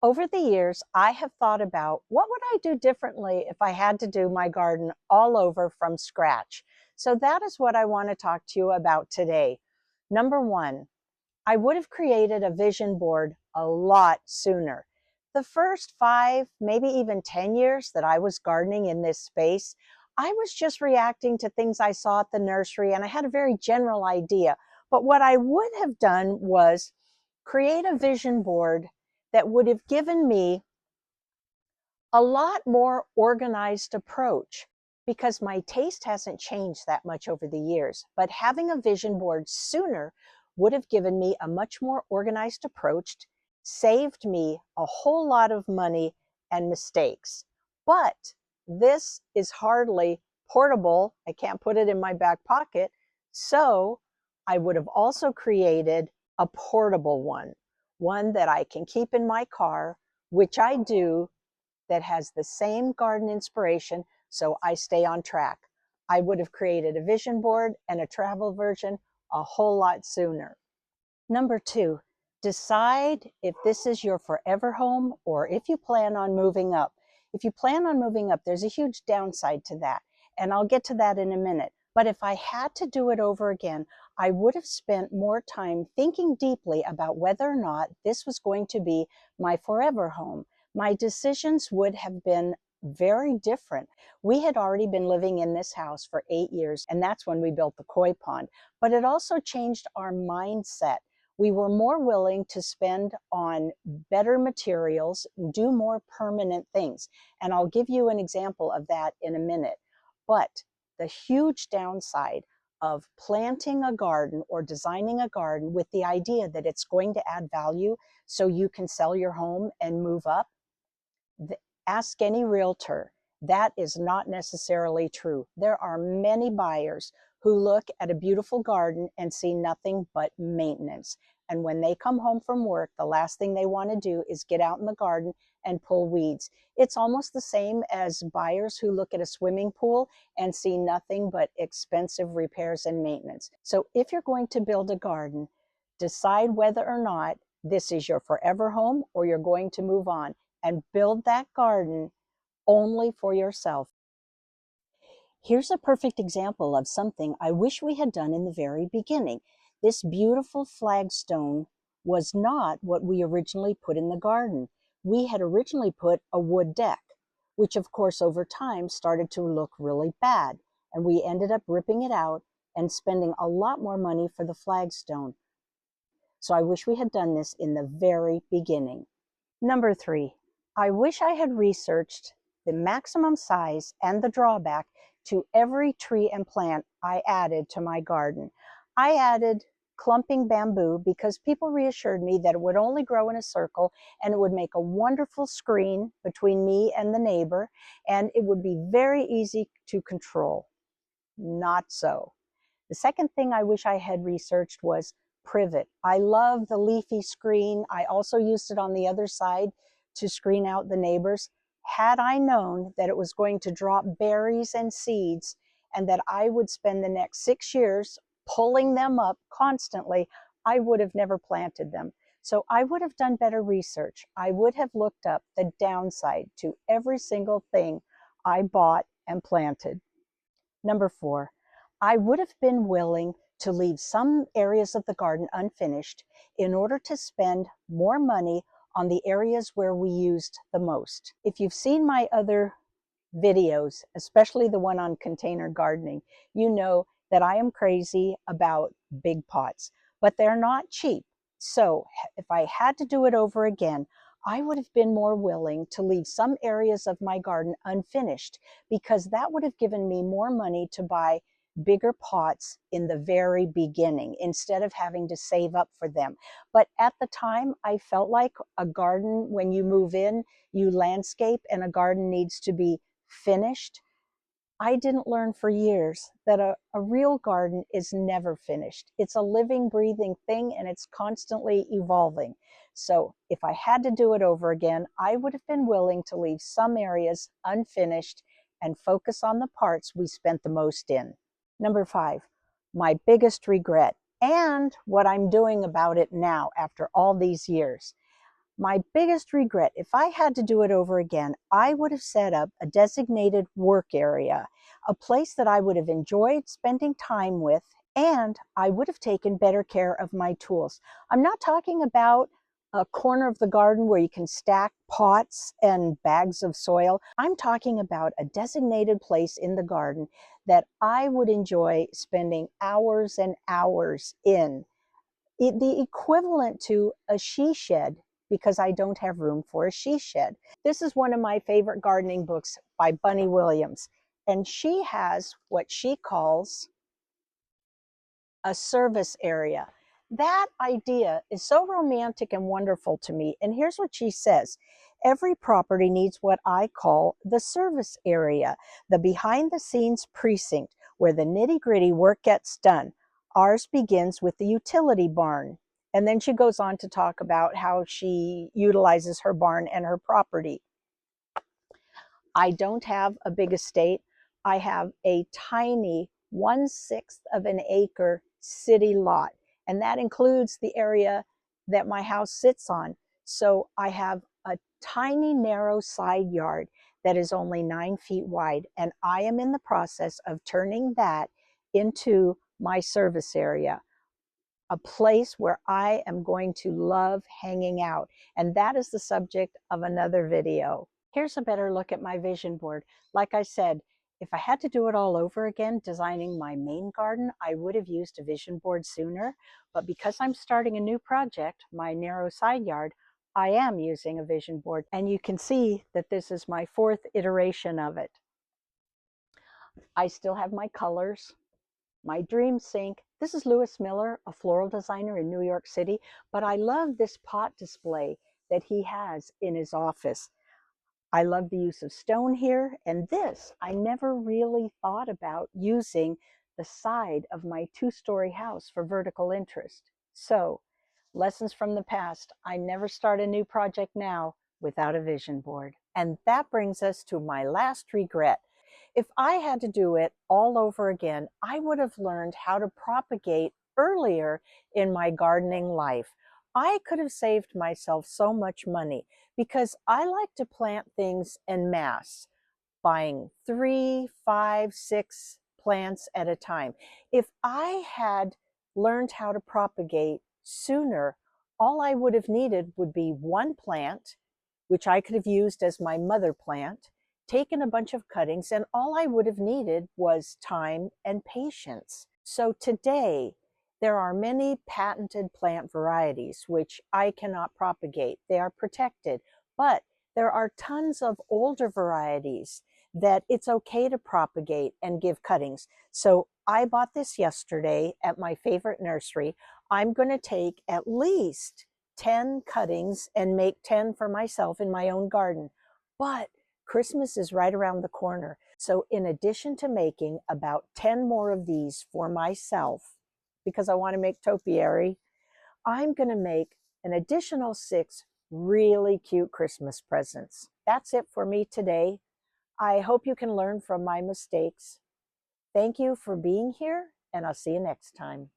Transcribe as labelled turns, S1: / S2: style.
S1: Over the years, I have thought about what would I do differently if I had to do my garden all over from scratch. So that is what I want to talk to you about today. Number one, I would have created a vision board a lot sooner. The first 5, maybe even 10 years that I was gardening in this space, I was just reacting to things I saw at the nursery and I had a very general idea. But what I would have done was create a vision board that would have given me a lot more organized approach because my taste hasn't changed that much over the years. But having a vision board sooner would have given me a much more organized approach, saved me a whole lot of money and mistakes. But this is hardly portable. I can't put it in my back pocket. So I would have also created a portable one that I can keep in my car, which I do, that has the same garden inspiration, so I stay on track. I would have created a vision board and a travel version a whole lot sooner. Number 2, decide if this is your forever home or if you plan on moving up. If you plan on moving up, there's a huge downside to that, and I'll get to that in a minute. But if I had to do it over again, I would have spent more time thinking deeply about whether or not this was going to be my forever home. My decisions would have been very different. We had already been living in this house for 8 years, and that's when we built the koi pond. But it also changed our mindset. We were more willing to spend on better materials, do more permanent things. And I'll give you an example of that in a minute. But the huge downside of planting a garden or designing a garden with the idea that it's going to add value so you can sell your home and move up, ask any realtor. That is not necessarily true. There are many buyers who look at a beautiful garden and see nothing but maintenance. And when they come home from work, the last thing they want to do is get out in the garden and pull weeds. It's almost the same as buyers who look at a swimming pool and see nothing but expensive repairs and maintenance. So if you're going to build a garden, decide whether or not this is your forever home or you're going to move on, and build that garden only for yourself. Here's a perfect example of something I wish we had done in the very beginning. This beautiful flagstone was not what we originally put in the garden. We had originally put a wood deck, which of course over time started to look really bad, and we ended up ripping it out and spending a lot more money for the flagstone. So I wish we had done this in the very beginning. Number 3, I wish I had researched the maximum size and the drawback to every tree and plant I added to my garden. I added clumping bamboo because people reassured me that it would only grow in a circle and it would make a wonderful screen between me and the neighbor, and it would be very easy to control. Not so. The second thing I wish I had researched was privet. I love the leafy screen. I also used it on the other side to screen out the neighbors. Had I known that it was going to drop berries and seeds and that I would spend the next 6 years pulling them up constantly, I would have never planted them. So I would have done better research. I would have looked up the downside to every single thing I bought and planted. Number 4, I would have been willing to leave some areas of the garden unfinished in order to spend more money on the areas where we used the most. If you've seen my other videos, especially the one on container gardening, you know that I am crazy about big pots, but they're not cheap. So if I had to do it over again, I would have been more willing to leave some areas of my garden unfinished because that would have given me more money to buy bigger pots in the very beginning instead of having to save up for them. But at the time, I felt like a garden, when you move in, you landscape and a garden needs to be finished. I didn't learn for years that a real garden is never finished. It's a living, breathing thing and it's constantly evolving. So if I had to do it over again, I would have been willing to leave some areas unfinished and focus on the parts we spent the most in. Number 5, my biggest regret and what I'm doing about it now after all these years. My biggest regret, if I had to do it over again, I would have set up a designated work area, a place that I would have enjoyed spending time with, and I would have taken better care of my tools. I'm not talking about a corner of the garden where you can stack pots and bags of soil. I'm talking about a designated place in the garden that I would enjoy spending hours and hours in. The equivalent to a she shed, because I don't have room for a she shed. This is one of my favorite gardening books by Bunny Williams, and she has what she calls a service area. That idea is so romantic and wonderful to me. And here's what she says. Every property needs what I call the service area, the behind the scenes precinct where the nitty gritty work gets done. Ours begins with the utility barn. And then she goes on to talk about how she utilizes her barn and her property. I don't have a big estate. I have a tiny 1/6 of an acre city lot, and that includes the area that my house sits on. So I have a tiny narrow side yard that is only 9 feet wide, and I am in the process of turning that into my service area, a place where I am going to love hanging out. And that is the subject of another video. Here's a better look at my vision board. Like I said, if I had to do it all over again, designing my main garden, I would have used a vision board sooner. But because I'm starting a new project, my narrow side yard, I am using a vision board. And you can see that this is my 4th iteration of it. I still have my colors. My dream sink. This is Lewis Miller, a floral designer in New York City, but I love this pot display that he has in his office. I love the use of stone here, and this, I never really thought about using the side of my 2-story house for vertical interest. So, lessons from the past. I never start a new project now without a vision board. And that brings us to my last regret. If I had to do it all over again, I would have learned how to propagate earlier in my gardening life. I could have saved myself so much money because I like to plant things en masse, buying 3, 5, 6 plants at a time. If I had learned how to propagate sooner, all I would have needed would be 1 plant, which I could have used as my mother plant, taken a bunch of cuttings, and all I would have needed was time and patience. So today, there are many patented plant varieties which I cannot propagate. They are protected, but there are tons of older varieties that it's okay to propagate and give cuttings. So I bought this yesterday at my favorite nursery. I'm going to take at least 10 cuttings and make 10 for myself in my own garden. But Christmas is right around the corner. So in addition to making about 10 more of these for myself, because I want to make topiary, I'm going to make an additional 6 really cute Christmas presents. That's it for me today. I hope you can learn from my mistakes. Thank you for being here, and I'll see you next time.